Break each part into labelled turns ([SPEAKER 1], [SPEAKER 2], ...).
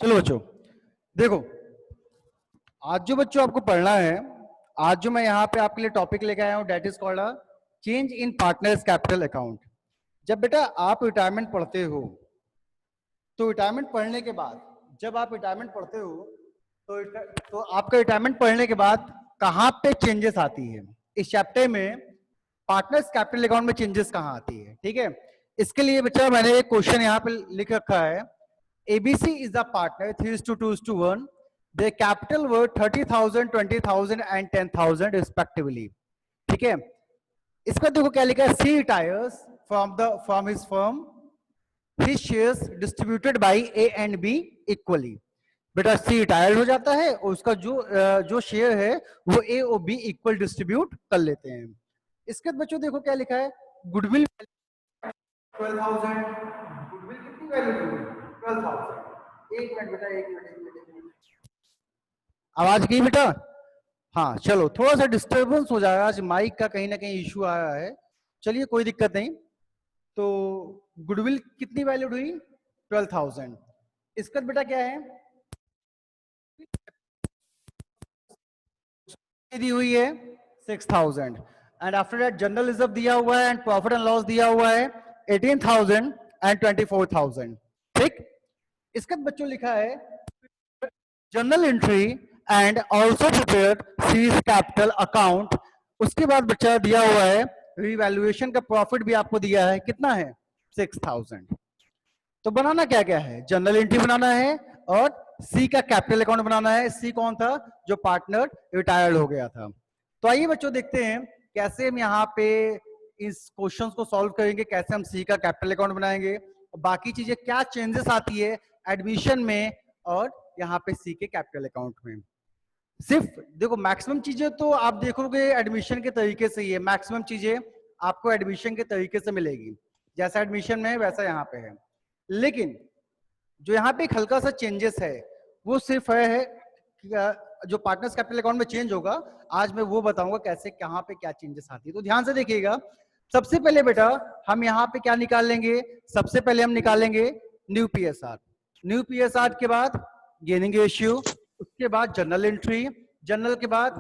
[SPEAKER 1] चलो बच्चों देखो, आज जो बच्चों आपको पढ़ना है, आज जो मैं यहाँ पे आपके लिए टॉपिक लेके आया हूँ, that is called a change in partners capital account. जब बेटा आप रिटायरमेंट पढ़ते हो, तो रिटायरमेंट पढ़ने के बाद जब आप रिटायरमेंट पढ़ते हो तो आपका रिटायरमेंट पढ़ने के बाद कहाँ पे चेंजेस आती है, इस चैप्टर में पार्टनर्स कैपिटल अकाउंट में चेंजेस कहाँ आती है। ठीक है, इसके लिए बच्चा मैंने एक क्वेश्चन यहाँ पे लिख रखा है। ABC is the partner 3:2:1. Their capital were 30,000, 20,000 and 10,000 respectively. ठीक है, इसका देखो क्या लिखा है, C retires from his firm, his shares distributed by A and B equally. बेटा C रिटायर्ड हो जाता है और उसका जो शेयर है वो A और B इक्वल डिस्ट्रीब्यूट कर लेते हैं। इसके बाद बच्चों देखो क्या लिखा है, गुडविल 12,000, गुडविल कितनी वैल्यू होगी 12,000। एक मिनट बेटा, एक मिनट, आवाज गई बेटा? हाँ चलो, थोड़ा सा डिस्टरबेंस हो जाएगा, आज माइक का कहीं ना कहीं इश्यू आया है। चलिए कोई दिक्कत नहीं। तो गुडविल कितनी वैल्यू हुई 12,000। इसका बेटा क्या है, दी हुई है 6,000 and after that general reserve दिया हुआ है एंड प्रॉफिट एंड लॉस दिया हुआ है 18,000 एंड 24,000। ठीक, इसका बच्चों लिखा है general entry and also prepared seize capital account. उसके बाद बच्चा दिया हुआ है रिवैल्यूएशन का प्रॉफिट भी आपको दिया है, कितना है 6,000। तो बनाना क्या क्या है, जनरल एंट्री बनाना है और सी का कैपिटल अकाउंट बनाना है। सी कौन था, जो पार्टनर रिटायर्ड हो गया था। तो आइए बच्चों देखते हैं कैसे हम यहाँ पे इस क्वेश्चंस को सॉल्व करेंगे, कैसे हम सी का कैपिटल अकाउंट बनाएंगे और बाकी चीजें क्या चेंजेस आती है एडमिशन में और यहाँ पे सी के कैपिटल अकाउंट में। सिर्फ देखो, मैक्सिमम चीजें तो आप देखोगे एडमिशन के तरीके से ही है, मैक्सिमम चीजें आपको एडमिशन के तरीके से मिलेगी, जैसा एडमिशन में है वैसा यहाँ पे है। लेकिन जो यहाँ पे एक हल्का सा चेंजेस है वो सिर्फ है कि जो पार्टनर्स कैपिटल अकाउंट में चेंज होगा, आज मैं वो बताऊंगा कैसे कहाँ पे क्या चेंजेस आती है। तो ध्यान से देखिएगा, सबसे पहले बेटा हम यहाँ पे क्या निकाल लेंगे, सबसे पहले हम निकालेंगे न्यू पीएसआर। न्यू पीएसआर के बाद गेनिंग रेशियो, उसके बाद जनरल एंट्री, जनरल के बाद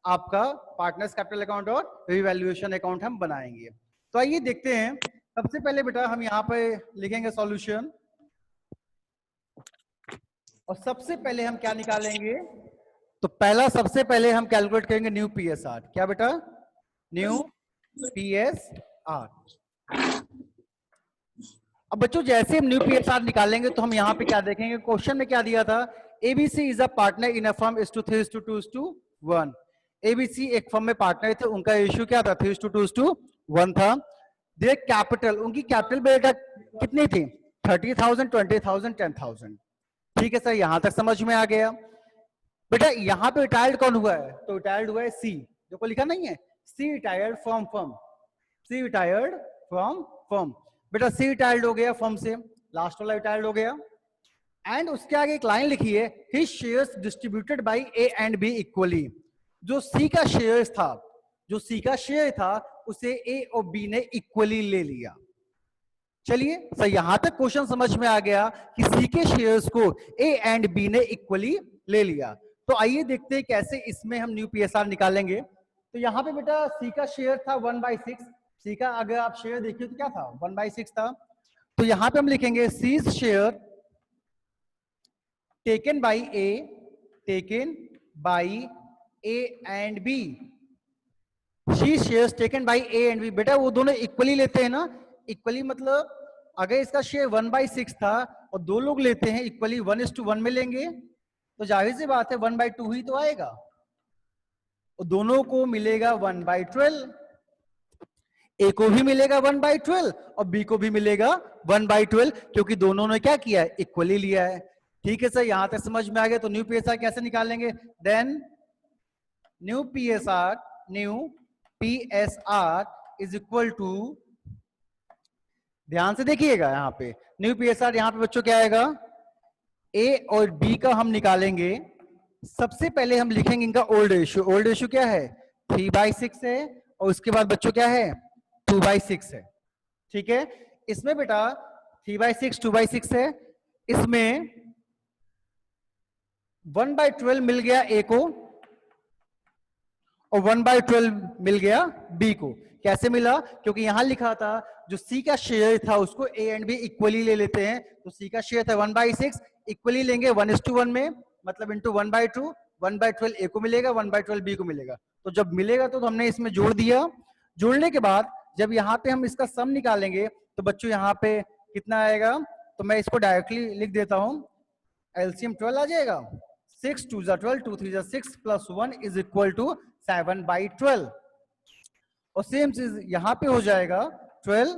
[SPEAKER 1] आपका पार्टनर्स कैपिटल अकाउंट और रिवैल्यूएशन अकाउंट हम बनाएंगे। तो आइए देखते हैं। सबसे पहले बेटा हम यहाँ पे लिखेंगे सॉल्यूशन और सबसे पहले हम क्या निकालेंगे, तो पहला सबसे पहले हम कैलकुलेट करेंगे न्यू पीएसआर। क्या बेटा, न्यू पीएसआर। अब बच्चों जैसे हम न्यू पीएसआर निकालेंगे तो हम यहाँ पे क्या देखेंगे, क्वेश्चन में क्या दिया था, ABC is a partner in a firm 3:2:1। ABC एक फर्म में पार्टनर थे, उनका रेशियो क्या था 3:2:1 था। देयर कैपिटल, उनकी कैपिटल बेटा कितनी थी 30,000, 20,000, 10,000। ठीक है सर, यहां तक समझ में आ गया। बेटा यहाँ पे रिटायर्ड कौन हुआ है, तो रिटायर्ड हुआ है सी, देखो लिखा नहीं है, C retired from firm, C retired from firm. बेटा सी रिटायर्ड हो गया फर्म से, लास्ट वाला रिटायर्ड हो गया। एंड उसके आगे एक लाइन लिखी है, his shares distributed by A and B equally. जो सी का शेयर था, जो सी का शेयर था उसे ए और बी ने इक्वली ले लिया। चलिए सर, यहां तक क्वेश्चन समझ में आ गया कि सी के शेयर्स को ए एंड बी ने इक्वली ले लिया। तो आइए देखते हैं कैसे इसमें हम न्यू पीएसआर निकालेंगे। तो यहाँ पे बेटा सी का शेयर था 1/6, सी का अगर आप शेयर देखिए तो क्या था 1/6 था। तो यहाँ पे हम लिखेंगे C's share taken by A, taken by A and B, C shares taken by A and B. बेटा वो दोनों इक्वली लेते हैं ना, इक्वली मतलब अगर इसका शेयर 1/6 था और दो लोग लेते हैं इक्वली 1:1 में लेंगे, तो जाहिर सी बात है 1/2 ही तो आएगा और दोनों को मिलेगा 1/12। ए को भी मिलेगा 1/12 और बी को भी मिलेगा 1/12, क्योंकि दोनों ने क्या किया है, इक्वली लिया है। ठीक है सर, यहां तक समझ में आ गया। तो न्यू पीएसआर कैसे निकालेंगे, then new PSR is equal to, ध्यान से देखिएगा यहाँ पे न्यू पीएसआर, यहाँ पे बच्चों क्या आएगा, ए और बी का हम निकालेंगे। सबसे पहले हम लिखेंगे इनका ओल्ड रेशियो। ओल्ड रेशियो क्या है 3/6 है और उसके बाद बच्चों क्या है 2/6 है। ठीक है, इसमें बेटा 3/6 2/6 है, इसमें 1/12 मिल गया ए को और 1/12 मिल गया बी को। कैसे मिला? क्योंकि यहां लिखा था जो सी का शेयर था उसको ए एंड बी इक्वली ले लेते हैं, तो सी का शेयर था 1/6, इक्वली लेंगे 1:1 में, मतलब इंटू 1/2, 1/12 ए को मिलेगा, 1/12 बी को मिलेगा। तो जब मिलेगा तो हमने इसमें जोड़ दिया। जोड़ने के बाद जब यहाँ पे हम इसका सम निकालेंगे तो बच्चों यहाँ पे कितना आएगा? तो मैं इसको डायरेक्टली लिख देता हूं, एलसीएम 12 आ जाएगा। 6 2 12, 2 3 6 प्लस 1 इज इक्वल टू 7/12। और सेम चीज यहां पे हो जाएगा 12,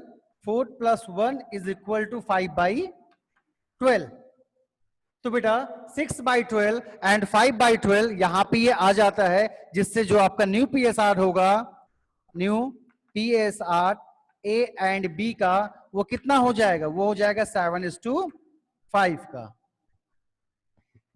[SPEAKER 1] 4 प्लस 1 इज इक्वल टू 5/12। तो बेटा 6/12 एंड 5/12 यहां पे ये आ जाता है, जिससे जो आपका न्यू पीएसआर होगा, new PSR A and B का वो कितना हो जाएगा? वो हो जाएगा 7:5 का।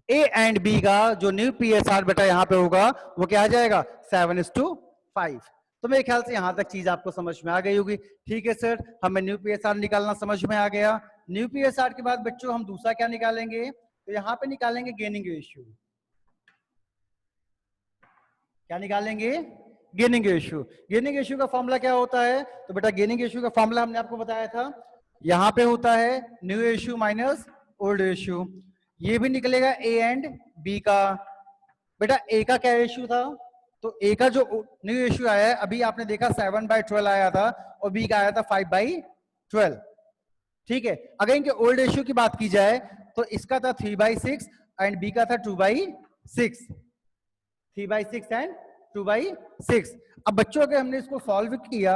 [SPEAKER 1] ए एंड बी का जो न्यू पीएसआर बेटा यहां पे होगा वो क्या आ जाएगा? 7:5। तो मेरे ख्याल से यहां तक चीज आपको समझ में आ गई होगी। ठीक है सर, हमें न्यू पीएसआर निकालना समझ में आ गया। न्यू पीएसआर के बाद बच्चों हम दूसरा क्या निकालेंगे? तो यहां पे निकालेंगे गेनिंग रेशियो। क्या निकालेंगे? Gaining ratio. गेनिंग रेशियो का फॉर्मूला क्या होता है? तो बेटा गेनिंग रेशियो का फॉर्मूला हमने आपको बताया था, यहां पे होता है new ratio minus old ratio. ये भी निकलेगा ए एंड बी का। बेटा ए का क्या रेशियो था? तो ए का जो न्यू रेशियो आया है अभी आपने देखा 7/12 आया था और बी का आया था 5/12। ठीक है, अगर इनके ओल्ड रेशियो की बात की जाए तो इसका था 3/6 एंड बी का था 2/6। 3/6 एंड 2/6। अब बच्चों अगर हमने इसको सॉल्व किया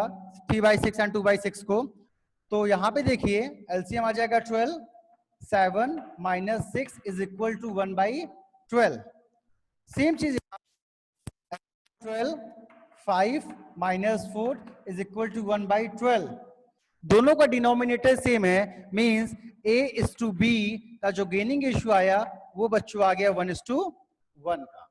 [SPEAKER 1] 3/6 एंड 2/6 को, तो यहां पे देखिए एलसीएम आ जाएगा 12, 7 minus 6 is equal to 1/12। Same चीज 12, 5 माइनस 4 इज इक्वल टू 1/12। दोनों का डिनोमिनेटर सेम है, means A is to B का जो गेनिंग रेशियो आया वो बच्चों आ गया 1:1 का।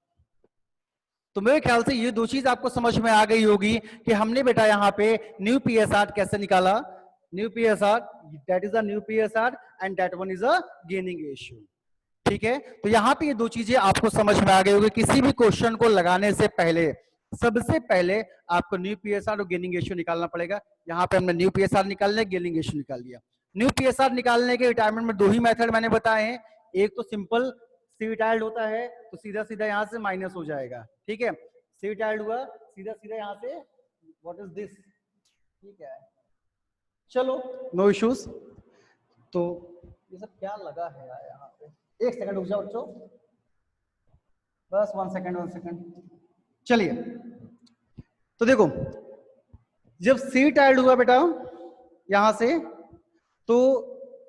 [SPEAKER 1] तो मेरे ख्याल से ये दो चीज आपको समझ में आ गई होगी कि हमने बेटा यहाँ पे न्यू पीएसआर कैसे निकाला। New PSR, that is a new PSR and that one is a gaining ratio. ठीक है, तो यहाँ पे ये दो चीजें आपको समझ में आ गई होगी। किसी भी क्वेश्चन को लगाने से पहले सबसे पहले आपको न्यू पीएसआर और गेनिंग रेशियो निकालना पड़ेगा। यहाँ पे हमने न्यू पीएसआर निकाल लिया, गेनिंग रेशियो निकाल लिया। न्यू पीएसआर निकालने के रिटायरमेंट में दो ही मेथड मैंने बताए हैं। एक तो सिंपल सी रिटायर्ड होता है तो सीधा सीधा यहाँ से माइनस हो जाएगा। ठीक है, सी रिटायर्ड हुआ सीधा सीधा यहाँ से व्हाट इज दिस। ठीक है, चलो नो इश्यूज। तो ये सब क्या लगा है यहाँ पे? एक सेकंड रुक जाओ बच्चों, बस 1 सेकंड 1 सेकंड। चलिए, तो देखो जब सी टाइल्ड हुआ बेटा यहां से, तो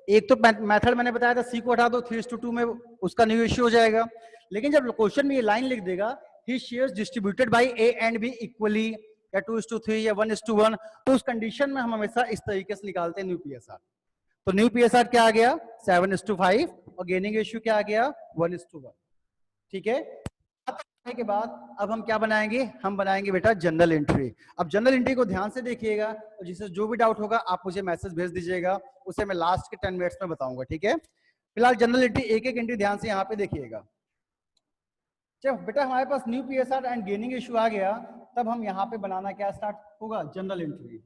[SPEAKER 1] एक तो मेथड मैंने बताया था सी को हटा दो 3:2 में उसका न्यू रेशियो हो जाएगा। लेकिन जब क्वेश्चन में ये लाइन लिख देगा ही shares distributed by A and B equally या 2:3 या 1:1, तो उस कंडीशन में हम हमेशा इस तरीके से निकालते हैं न्यू पीएसआर। तो न्यू पीएसआर क्या आ गया? 7:5 और गेनिंग रेशियो क्या आ गया? 1:1। ठीक है, के बाद अब हम क्या बनाएंगे? हम बनाएंगे बेटा जनरल एंट्री। अब जनरल एंट्री को ध्यान से देखिएगा और जिसे जो भी डाउट होगा आप मुझे मैसेज भेज दीजिएगा, उसे मैं लास्ट के 10 मिनट्स में बताऊंगा। ठीक है, फिलहाल जनरल एंट्री एक एक एंट्री ध्यान से यहाँ पे देखिएगा। जब बेटा हमारे पास new PSR and gaining issue आ गया, तब हम यहाँ पे बनाना क्या स्टार्ट होगा? Journal entry.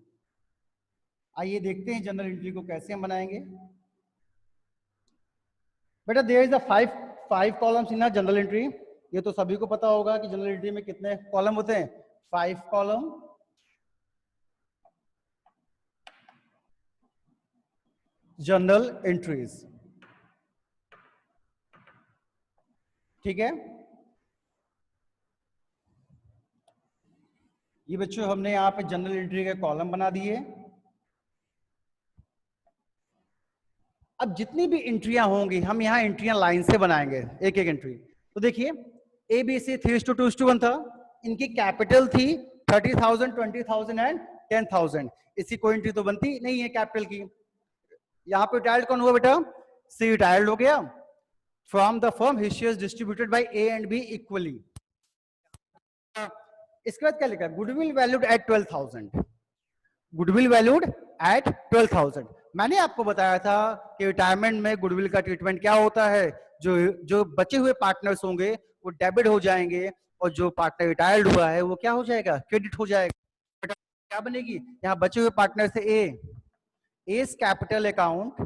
[SPEAKER 1] आइए देखते हैं जनरल एंट्री को कैसे हम बनाएंगे। बेटा there is a 5 columns in a general entry. ये तो सभी को पता होगा कि जनरल एंट्री में कितने कॉलम होते हैं? 5 कॉलम। General entries. ठीक है, ये बच्चों हमने यहाँ पे जनरल एंट्री के कॉलम बना दिए। अब जितनी भी एंट्रियां होंगी हम यहाँ एंट्रियां लाइन से बनाएंगे, एक एक एंट्री। तो देखिए ABC 3:2 था, इनकी कैपिटल थी 30,000, 20,000 एंड 10,000। इसकी कोई एंट्री तो बनती नहीं है कैपिटल की। यहाँ पे रिटायर्ड कौन हुआ बेटा? सी रिटायर्ड हो गया। From the firm his shares distributed by A and B equally. इसके बाद क्या लिखा? Goodwill valued at 12,000। Goodwill valued at 12,000। मैंने आपको बताया था कि रिटायरमेंट में गुडविल का ट्रीटमेंट क्या होता है, जो जो बचे हुए पार्टनर्स होंगे वो डेबिट हो जाएंगे और जो पार्टनर रिटायर्ड हुआ है वो क्या हो जाएगा, क्रेडिट हो जाएगा। क्या बनेगी यहाँ बचे हुए पार्टनर से A's capital account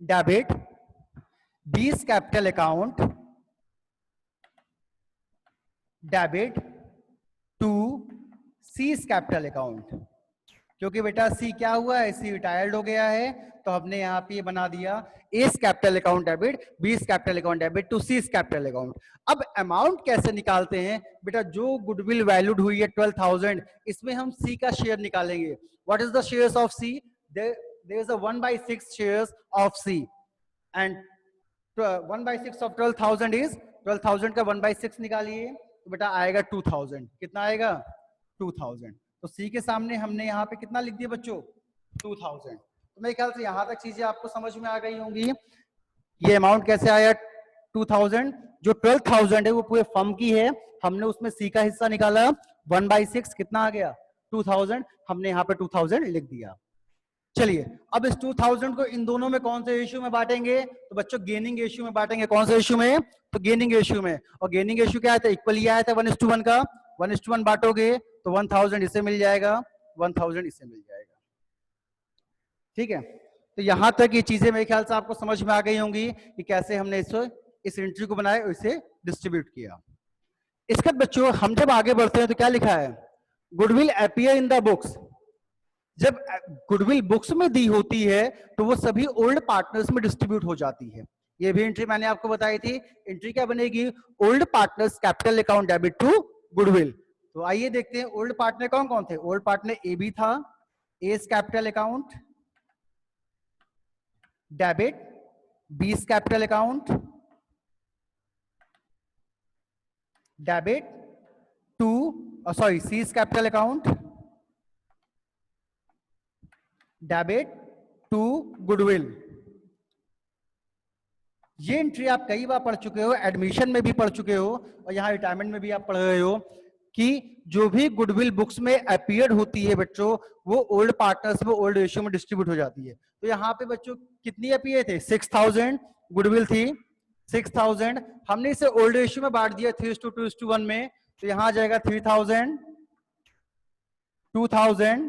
[SPEAKER 1] debit, B's capital account debit to C's capital account. क्योंकि बेटा सी क्या हुआ है, सी रिटायर्ड हो गया है, तो हमने यहाँ पे बना दिया A's capital account debit, B's capital account debit to C's capital account. अब अमाउंट कैसे निकालते हैं बेटा, जो गुडविल वैल्यूड हुई है 12,000, इसमें हम सी का शेयर निकालेंगे। What is the shares of C? There is a 1/6 shares of C and 1/6 of 12,000 is 12,000 का 1/6 निकालिए तो बेटा आएगा 2,000। कितना आएगा? 2,000। तो सी के सामने हमने यहाँ पे कितना लिख दिया बच्चों? 2,000। तो मेरे ख्याल से यहाँ तक चीजें आपको समझ में आ गई होंगी। ये अमाउंट कैसे आया 2,000? जो 12,000 है वो पूरे फर्म की है, हमने उसमें सी का हिस्सा निकाला 1/6, कितना आ गया? 2,000। हमने यहाँ पे 2,000 लिख दिया। चलिए अब इस 2,000 को इन दोनों में कौन से रेशियो में बांटेंगे? तो बच्चों गेनिंग रेशियो में बांटेंगे। कौन से रेशियो में? तो गेनिंग रेशियो में। और गेनिंग रेशियो क्या आया था? इक्वली आया था 1:1 का। 1:1 बांटोगे तो 1,000 इसे मिल जाएगा, 1,000 इसे मिल जाएगा। ठीक है, तो यहां तक ये चीजें मेरे ख्याल से आपको समझ में आ गई होंगी कि कैसे हमने इस एंट्री को बनाया और इसे डिस्ट्रीब्यूट किया। इसके बाद बच्चों हम जब आगे बढ़ते हैं तो क्या लिखा है? Goodwill appear in the books. जब गुडविल बुक्स में दी होती है तो वो सभी ओल्ड पार्टनर्स में डिस्ट्रीब्यूट हो जाती है। ये भी एंट्री मैंने आपको बताई थी। एंट्री क्या बनेगी? Old partners capital account debit to goodwill. तो आइए देखते हैं ओल्ड पार्टनर कौन कौन थे। ओल्ड पार्टनर ए बी था, A's capital account debit, B's capital account debit to C's capital account debit to goodwill. ये एंट्री आप कई बार पढ़ चुके हो, एडमिशन में भी पढ़ चुके हो और यहाँ रिटायरमेंट में भी आप पढ़ रहे हो कि जो भी गुडविल बुक्स में अपीयर होती है बच्चों, वो ओल्ड पार्टनर्स में ओल्ड रेशियो में डिस्ट्रीब्यूट हो जाती है। तो यहाँ पे बच्चों कितनी अपीयर थे? 6,000 गुडविल थी, 6,000। हमने इसे ओल्ड रेशियो में बांट दिया 3:2:1 में, तो यहाँ आ जाएगा 3,000, 2,000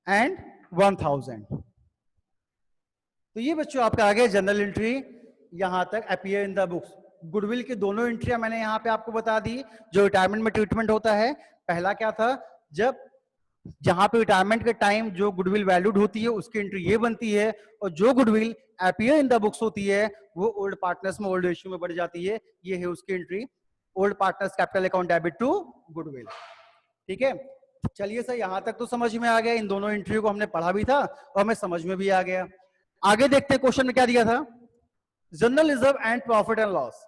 [SPEAKER 1] एंड 1,000। तो ये बच्चों आपका आ गया जनरल एंट्री, यहां तक appear in the books. Goodwill की दोनों एंट्रियां मैंने यहाँ पे आपको बता दी जो रिटायरमेंट में ट्रीटमेंट होता है। पहला क्या था? जब जहां पे रिटायरमेंट के टाइम जो गुडविल वैल्यूड होती है उसकी एंट्री ये बनती है, और जो goodwill appear in the books होती है वो ओल्ड पार्टनर्स में ओल्ड रेशियो में बढ़ जाती है। ये है उसकी entry, old partners capital account debit to goodwill. ठीक है, चलिए सर यहां तक तो समझ में आ गया। इन दोनों एंट्री को हमने पढ़ा भी था और हमें समझ में भी आ गया। आगे देखते हैं क्वेश्चन में क्या दिया था। General reserve and profit and loss.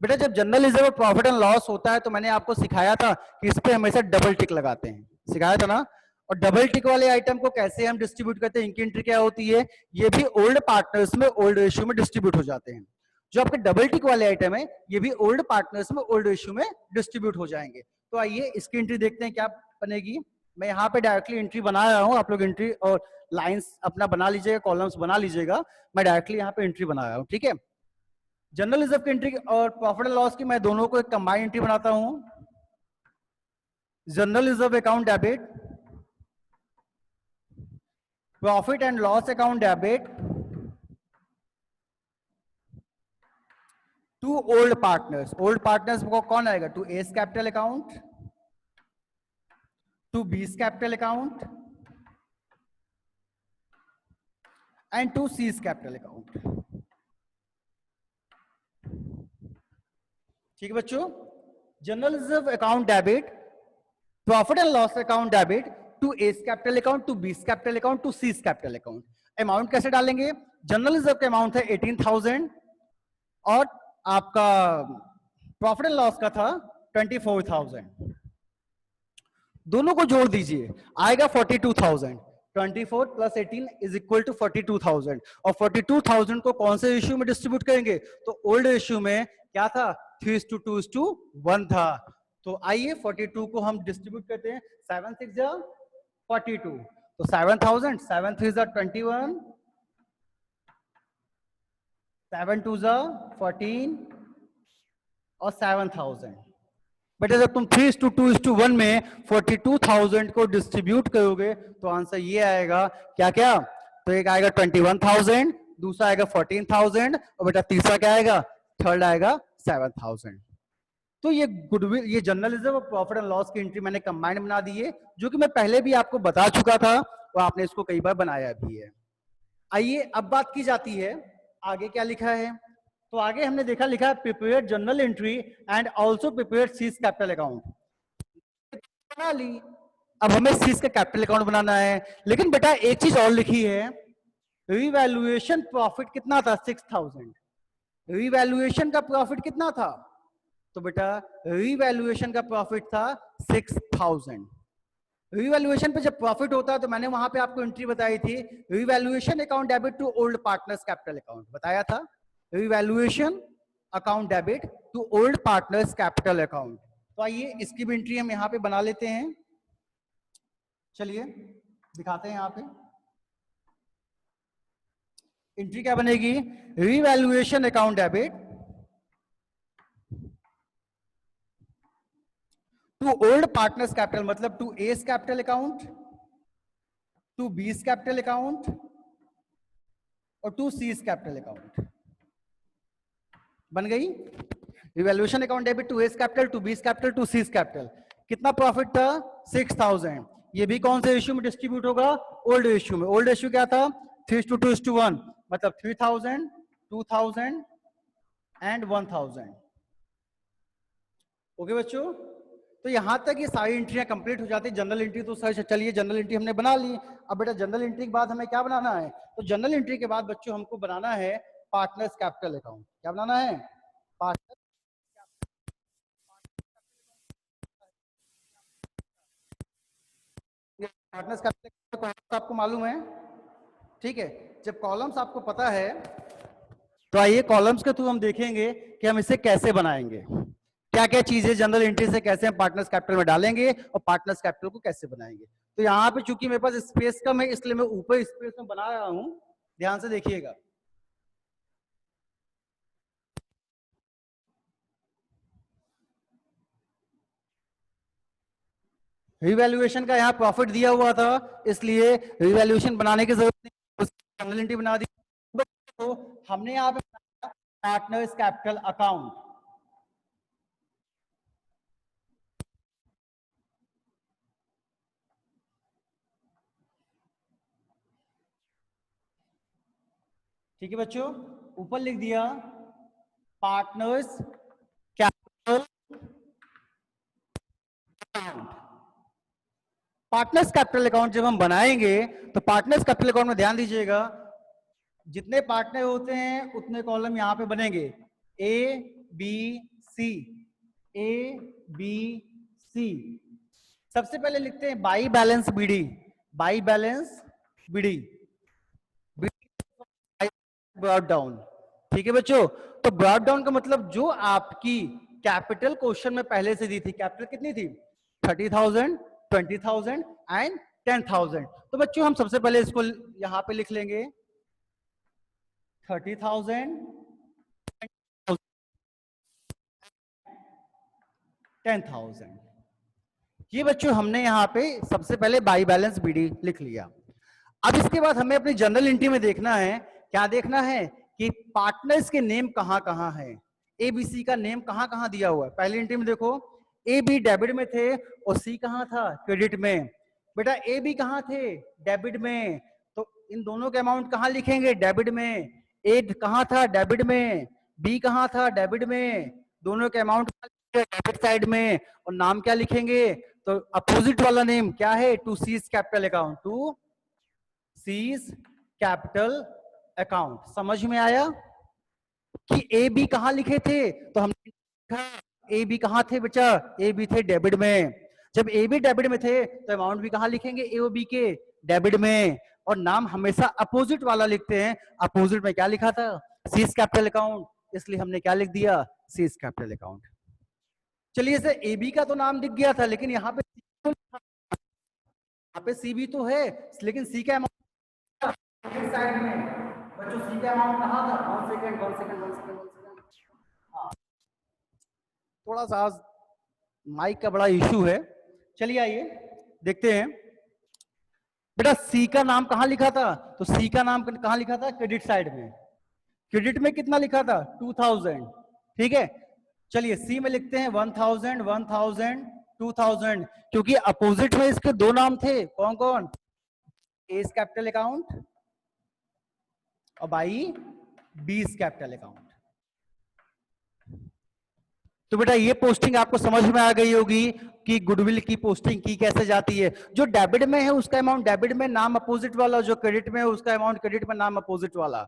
[SPEAKER 1] बेटा जब जनरल रिजर्व और प्रॉफिट एंड लॉस होता है तो मैंने आपको सिखाया था कि इस पे हमेशा डबल टिक लगाते हैं, सिखाया था ना। और डबल टिक वाले आइटम को कैसे हम डिस्ट्रीब्यूट करते हैं, इनकी एंट्री क्या होती है? ये भी ओल्ड पार्टनर्स में ओल्ड रेशियो में डिस्ट्रीब्यूट हो जाते हैं। जो आपके डबल टिक वाले आइटम है ये भी ओल्ड पार्टनर्स में ओल्ड रेशियो में डिस्ट्रीब्यूट हो जाएंगे। तो आइए इसकी एंट्री देखते हैं क्या बनेगी। मैं यहाँ पे डायरेक्टली एंट्री बना रहा हूँ, आप लोग एंट्री और लाइंस अपना बना लीजिएगा, कॉलम्स बना लीजिएगा। मैं डायरेक्टली यहाँ पे एंट्री बना रहा हूँ। ठीक है, जनरल रिजर्व की एंट्री और प्रॉफिट एंड लॉस की मैं दोनों को एक कंबाइंड एंट्री बनाता हूं। General reserve account debit, profit and loss account debit to old partners. Old partners को कौन आएगा? To A's capital account, to B's capital account and to C's capital account. ठीक है बच्चों, general reserve account debit, profit and loss account debit to A's capital account, to B's capital account, to C's capital account. Amount कैसे डालेंगे? General reserve का amount है 18,000 और आपका profit and loss का था 24,000। दोनों को जोड़ दीजिए, आएगा 42,000। 24 प्लस 18 इज इक्वल टू 42,000। और 42,000 को कौन से रेशियो में डिस्ट्रीब्यूट करेंगे? तो ओल्ड रेशियो में क्या था? 3:2:1 था। तो आइए 42 को हम डिस्ट्रीब्यूट करते हैं। 7 6 जा 42, तो 7000, 7 3 जा 21, 7 2 जा 14 और 7000। बेटा जब तुम 3:2:1 में 42,000 को डिस्ट्रीब्यूट करोगे तो आंसर ये आएगा, क्या क्या, तो एक आएगा 21,000, दूसरा आएगा 14,000 और बेटा तीसरा क्या आएगा, थर्ड आएगा 7,000। तो ये गुडविल, ये जर्नलिज्म और प्रॉफिट एंड लॉस की एंट्री मैंने कंबाइंड बना दी है, जो कि मैं पहले भी आपको बता चुका था और आपने इसको कई बार बनाया भी है। आइए अब बात की जाती है आगे क्या लिखा है। तो आगे हमने देखा, लिखा है prepare journal entry and also prepare seize capital account. बना ली, अब हमें सीज का कैपिटल अकाउंट बनाना है, लेकिन बेटा एक चीज और लिखी है, रिवैल्यूएशन प्रॉफिट कितना था, 6,000। रिवैल्यूएशन का प्रॉफिट कितना था, तो बेटा रिवैल्यूएशन का प्रॉफिट था 6,000। रिवैल्यूएशन पे जब प्रॉफिट होता है तो मैंने वहां पे आपको एंट्री बताई थी, revaluation account debit to old partners capital account, बताया था, revaluation account debit to old partners capital account. तो आइए इसकी भी एंट्री हम यहां पे बना लेते हैं, चलिए दिखाते हैं यहां पे एंट्री क्या बनेगी, revaluation account debit to old partners capital, मतलब to A's capital account, to B's capital account और टू सीज कैपिटल अकाउंट। बन गई revaluation account debit to A's capital, to B's capital, to C's capital. कितना profit था, 6,000। ये भी कौन से रेशियो में डिस्ट्रीब्यूट होगा, ओल्ड रेशियो में। ओल्ड रेशियो क्या था, 3:2:1, मतलब 3,000, 2,000 एंड 1,000। ओके बच्चों, तो यहां तक ये सारी एंट्रियां कंप्लीट हो जाती है। जनरल एंट्री तो सर चलिए जनरल एंट्री हमने बना ली। अब बेटा जनरल एंट्री के बाद हमें क्या बनाना है, तो जनरल एंट्री के बाद बच्चों हमको बनाना है पार्टनर्स कैपिटल अकाउंट। क्या बनाना है, पार्टनर पार्टनर्स कैपिटल अकाउंट आपको मालूम है, ठीक है। जब कॉलम्स आपको पता है तो आइए कॉलम्स के थ्रू हम देखेंगे कि हम इसे कैसे बनाएंगे, क्या क्या चीजें जनरल एंट्री से कैसे हम पार्टनर्स कैपिटल में डालेंगे और पार्टनर्स कैपिटल को कैसे बनाएंगे। तो यहाँ पे चूंकि मेरे पास स्पेस कम है इसलिए मैं ऊपर स्पेस में बना रहा हूं, ध्यान से देखिएगा। रिवैल्यूएशन का यहाँ प्रॉफिट दिया हुआ था इसलिए रिवैल्यूएशन बनाने की जरूरत नहीं, जनरल एंट्री बना दी। तो हमने यहाँ पे पार्टनर्स कैपिटल अकाउंट, ठीक है बच्चों, ऊपर लिख दिया partners capital account. Partners capital account जब हम बनाएंगे तो पार्टनर्स कैपिटल अकाउंट में ध्यान दीजिएगा, जितने पार्टनर होते हैं उतने कॉलम यहां पे बनेंगे, A B C, A B C. सबसे पहले लिखते हैं by balance BD, by balance BD, brought down, ठीक है बच्चों। तो ब्रॉड डाउन का मतलब जो आपकी कैपिटल क्वेश्चन में पहले से दी थी, कैपिटल कितनी थी, 30,000, 20,000 एंड 10,000। तो बच्चों हम सबसे पहले इसको यहां पे लिख लेंगे 30,000, 10,000। ये बच्चों हमने यहाँ पे सबसे पहले बाई बैलेंस बीडी लिख लिया। अब इसके बाद हमें अपनी जनरल एंट्री में देखना है, क्या देखना है कि पार्टनर्स के नेम कहां कहां है, एबीसी का नेम कहां कहां दिया हुआ है। पहली एंट्री में देखो ए बी डेबिट में थे और सी कहां था, क्रेडिट में। बेटा ए बी कहां थे, डेबिट में, तो इन दोनों के अमाउंट कहां लिखेंगे, डेबिट में। ए कहां था, डेबिट में, बी कहां था, डेबिट में, दोनों के अमाउंट डेबिट साइड में। और नाम क्या लिखेंगे, तो अपोजिट वाला नेम क्या है, to C's capital account, to C's capital account. समझ में आया कि ए बी कहां लिखे थे, तो हमने लिखा ए बी कहां थे बच्चा, ए बी थे डेबिट में। जब ए बी डेबिट में थे तो अमाउंट भी कहां लिखेंगे, ए ओ बी के डेबिट में। और नाम हमेशा अपोजिट वाला लिखते हैं, अपोजिट में क्या लिखा था, सीज कैपिटल अकाउंट, इसलिए हमने क्या लिख दिया, सीज कैपिटल अकाउंट। चलिए सर ए बी का तो नाम दिख गया था, लेकिन यहाँ पे यहाँ पे सी भी तो है, लेकिन सी का अमाउंट क्रेडिट साइड में। बच्चों सी का अमाउंट कहाँ था? 1 सेकेंड 1 सेकेंड 1 सेकेंड 1 सेकेंड। हाँ, थोड़ा सा आज माइक का बड़ा इशू है। चलिए आइए देखते हैं। बेटा सी का नाम कहाँ लिखा था? तो सी का नाम कहाँ लिखा था? क्रेडिट साइड में। क्रेडिट में कितना लिखा था? 2000। ठीक है, चलिए सी में लिखते हैं 1000 1000 2000, क्योंकि अपोजिट में इसके दो नाम थे। कौन कौन? एस कैपिटल अकाउंट और बाई बीस कैपिटल अकाउंट। तो बेटा ये पोस्टिंग आपको समझ में आ गई होगी कि गुडविल की पोस्टिंग की कैसे जाती है। जो डेबिट में है उसका अमाउंट डेबिट में नाम अपोजिट वाला, जो क्रेडिट में है उसका अमाउंट क्रेडिट में नाम अपोजिट वाला।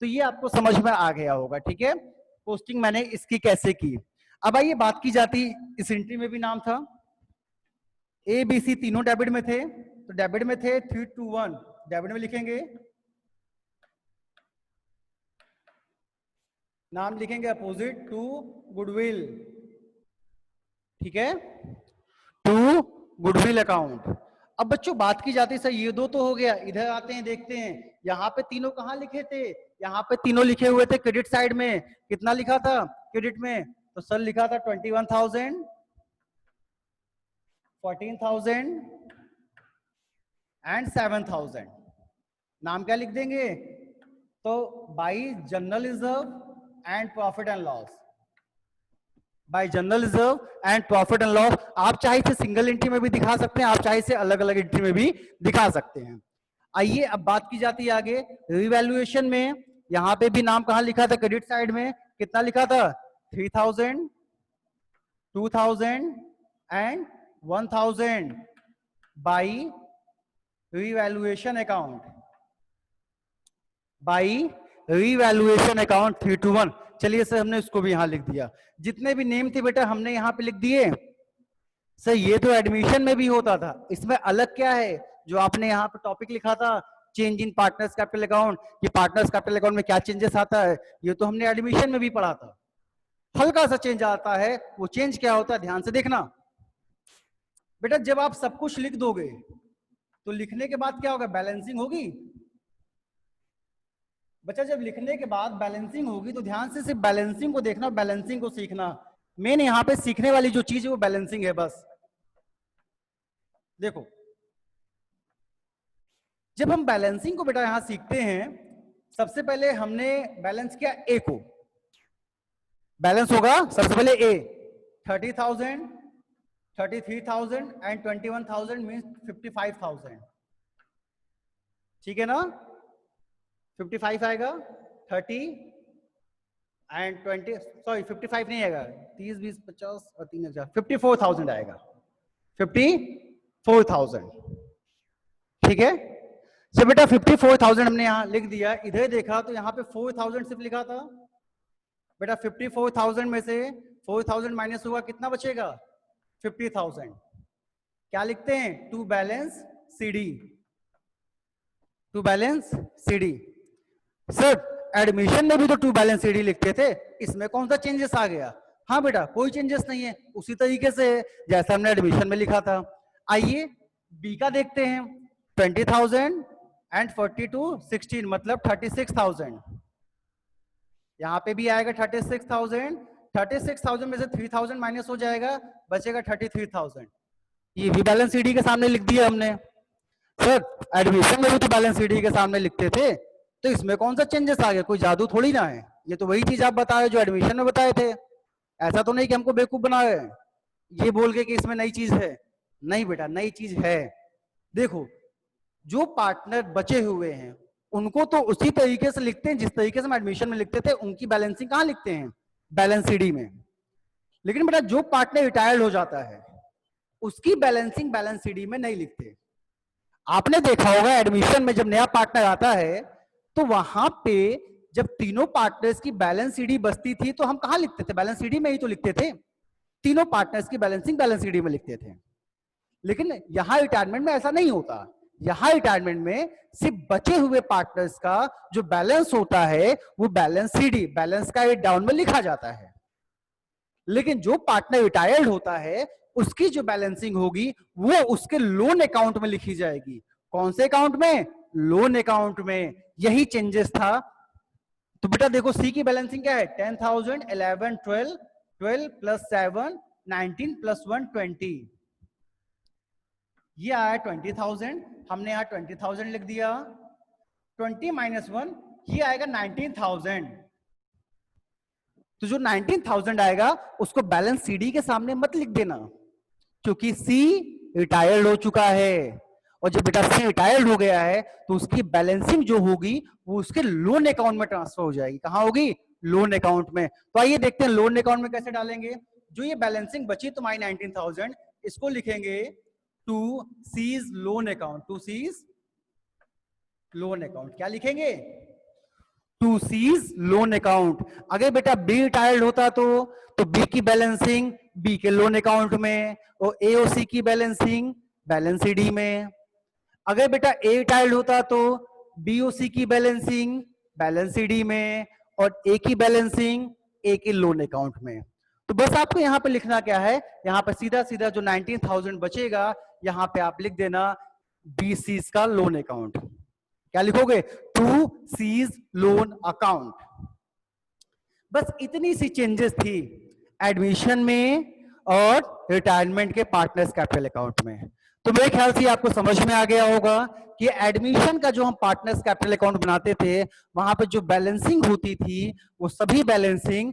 [SPEAKER 1] तो ये आपको समझ में आ गया होगा। ठीक है, पोस्टिंग मैंने इसकी कैसे की। अब आइए बात की जाती, इस एंट्री में भी नाम था, ए बी सी तीनों डेबिट में थे। तो डेबिट में थे 321, डेबिट में लिखेंगे, नाम लिखेंगे अपोजिट टू गुडविल। ठीक है, टू गुडविल अकाउंट। अब बच्चों बात की जाती है, सर ये दो तो हो गया, इधर आते हैं देखते हैं यहाँ पे तीनों कहाँ लिखे थे। यहाँ पे तीनों लिखे हुए थे क्रेडिट साइड में। कितना लिखा था क्रेडिट में? तो सर लिखा था 21,000, 14,000 एंड 7,000। नाम क्या लिख देंगे? तो by general reserve and profit and loss, bye general reserve and profit and loss. आप चाहे इसे सिंगल एंट्री में भी दिखा सकते हैं, आप चाहे इसे अलग अलग एंट्री में भी दिखा सकते हैं। आइए अब बात की जाती है आगे रिवैल्यूएशन में। यहां पे भी नाम कहां लिखा था? क्रेडिट साइड में। कितना लिखा था? 3000, 2000 and 1000 by revaluation account, by revaluation account 321। चलिए सर हमने इसको भी यहां लिख दिया। जितने भी नेम थे बेटा हमने यहां पे लिख दिए। सर ये तो एडमिशन में भी होता था, इसमें अलग क्या है? जो आपने यहाँ पे टॉपिक लिखा था change in partners capital account, कि पार्टनर्स कैपिटल अकाउंट में क्या चेंजेस आता है, ये तो हमने एडमिशन में भी पढ़ा था। हल्का सा चेंज आता है, वो चेंज क्या होता है ध्यान से देखना। बेटा जब आप सब कुछ लिख दोगे तो लिखने के बाद क्या होगा? बैलेंसिंग होगी। बच्चा जब लिखने के बाद बैलेंसिंग होगी तो ध्यान से सिर्फ बैलेंसिंग को देखना, बैलेंसिंग को सीखना। मेन यहाँ पे सीखने वाली जो चीज है वो बैलेंसिंग है बस। देखो जब हम बैलेंसिंग को बेटा यहां सीखते हैं, सबसे पहले हमने बैलेंस किया ए को। बैलेंस होगा सबसे पहले ए 30,000, 33,000 एंड 21,000 मीन्स 55,000। ठीक है ना? 55 आएगा, 30 एंड 20, सॉरी 55 नहीं आएगा, 30 20 50 और 3,000, 54,000 आएगा, 54,000। ठीक है, तो बेटा 54,000 हमने यहां लिख दिया। इधर देखा तो यहाँ पे 4,000 सिर्फ लिखा था। बेटा 54,000 में से 4,000 माइनस हुआ, कितना बचेगा? 50,000। क्या लिखते हैं? To balance CD, to balance CD. Sir admission में भी तो टू बैलेंस सीडी लिखते थे, इसमें कौन सा चेंजेस आ गया? हाँ बेटा कोई चेंजेस नहीं है, उसी तरीके से जैसा हमने एडमिशन में लिखा था। आइए बी का देखते हैं। 20,000 एंड 42 16 मतलब 36,000। यहां पे भी आएगा 36,000। 36,000 में से 3,000 माइनस हो जाएगा, बचेगा 33,000। ये भी बैलेंस सीडी के सामने लिख दिया हमने। सर एडमिशन में भी तो बैलेंस सीडी के सामने लिखते थे, तो इसमें कौन सा चेंजेस आ गया? कोई जादू थोड़ी ना है, ये तो वही चीज आप बताए जो एडमिशन में बताए थे। ऐसा तो नहीं कि हमको बेवकूफ बना है ये बोल के कि इसमें नई चीज है। नहीं बेटा नई चीज है। देखो जो पार्टनर बचे हुए हैं उनको तो उसी तरीके से लिखते हैं जिस तरीके से हम एडमिशन में लिखते थे। उनकी बैलेंसिंग कहाँ लिखते हैं? बैलेंस सीडी में। लेकिन बेटा जो पार्टनर रिटायर्ड हो जाता है उसकी बैलेंसिंग बैलेंस सीडी में नहीं लिखते। आपने देखा होगा एडमिशन में जब नया पार्टनर आता है तो वहां पे जब तीनों पार्टनर्स की बैलेंस सीडी बचती थी तो हम कहां लिखते थे? बैलेंस सीडी में ही तो लिखते थे। तीनों पार्टनर्स की बैलेंसिंग बैलेंस सीडी में लिखते थे। लेकिन यहां रिटायरमेंट में ऐसा नहीं होता। यहां रिटायरमेंट में सिर्फ बचे हुए पार्टनर्स का जो बैलेंस होता है वो बैलेंस सीडी, बैलेंस का डाउन में लिखा जाता है। लेकिन जो पार्टनर रिटायर्ड होता है उसकी जो बैलेंसिंग होगी वो उसके लोन अकाउंट में लिखी जाएगी। कौन से अकाउंट में? लोन अकाउंट में। यही चेंजेस था। तो बेटा देखो सी की बैलेंसिंग क्या है? 10,000, 11, 12, 12 प्लस 7, 19 प्लस 1, 20। ये आया 20,000, हमने यहाँ 20,000 लिख दिया। 20 माइनस 1 ये आएगा 19,000। तो जो 19,000 आएगा उसको बैलेंस सीडी के सामने मत लिख देना, क्योंकि सी रिटायर्ड हो चुका है। और जब बेटा सी रिटायर्ड हो गया है तो उसकी बैलेंसिंग जो होगी वो उसके लोन अकाउंट में ट्रांसफर हो जाएगी। कहां होगी? लोन अकाउंट में। तो आइए देखते हैं लोन अकाउंट में कैसे डालेंगे। जो ये बैलेंसिंग बची तुम्हारी 19,000, इसको लिखेंगे to C's loan account. To C's loan account. क्या लिखेंगे? To C's loan account. अगर बेटा बी रिटायर्ड होता तो बी की बैलेंसिंग बी के लोन अकाउंट में, और ए और सी की बैलेंसिंग बैलेंस डी में। अगर बेटा ए रिटायर्ड होता तो बी और सी की बैलेंसिंग बैलेंस डी में, और ए की बैलेंसिंग ए के लोन अकाउंट में। तो बस आपको यहां पे लिखना क्या है, यहां पे सीधा सीधा जो 19,000 बचेगा यहां पे आप लिख देना बी सीज का लोन अकाउंट। क्या लिखोगे? To C's loan account. बस इतनी सी चेंजेस थी एडमिशन में और रिटायरमेंट के पार्टनर्स कैपिटल अकाउंट में। तो मेरे ख्याल से आपको समझ में आ गया होगा कि एडमिशन का जो हम पार्टनर्स कैपिटल अकाउंट बनाते थे वहां पे जो बैलेंसिंग होती थी वो सभी बैलेंसिंग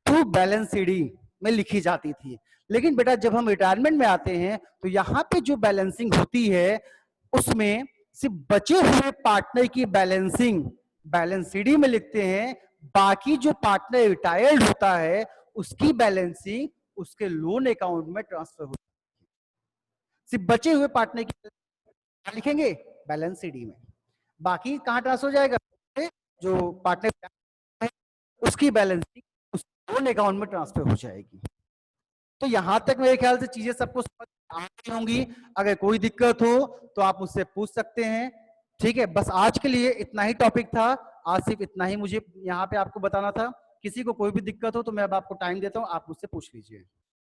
[SPEAKER 1] टू बैलेंस सीडी में लिखी जाती थी। लेकिन बेटा जब हम रिटायरमेंट में आते हैं तो यहाँ पे जो बैलेंसिंग होती है उसमें सिर्फ बचे हुए पार्टनर की बैलेंसिंग बैलेंस सीडी में लिखते हैं, बाकी जो पार्टनर रिटायर्ड होता है उसकी बैलेंसिंग उसके लोन अकाउंट में ट्रांसफर होती है। सिर्फ बचे हुए पार्टनर की लिखेंगे बैलेंस सीडी में, बाकी कहां ट्रांसफर हो जाएगा? जो पार्टनर है उसकी बैलेंसिंग उस लोन अकाउंट में ट्रांसफर हो जाएगी। तो यहां तक मेरे ख्याल से चीजें सबको समझ आ गई होंगी। अगर कोई दिक्कत हो तो आप मुझसे पूछ सकते हैं। ठीक है, बस आज के लिए इतना ही टॉपिक था। आज सिर्फ इतना ही मुझे यहाँ पे आपको बताना था। किसी को कोई भी दिक्कत हो तो मैं अब आपको टाइम देता हूँ, आप मुझसे पूछ लीजिए।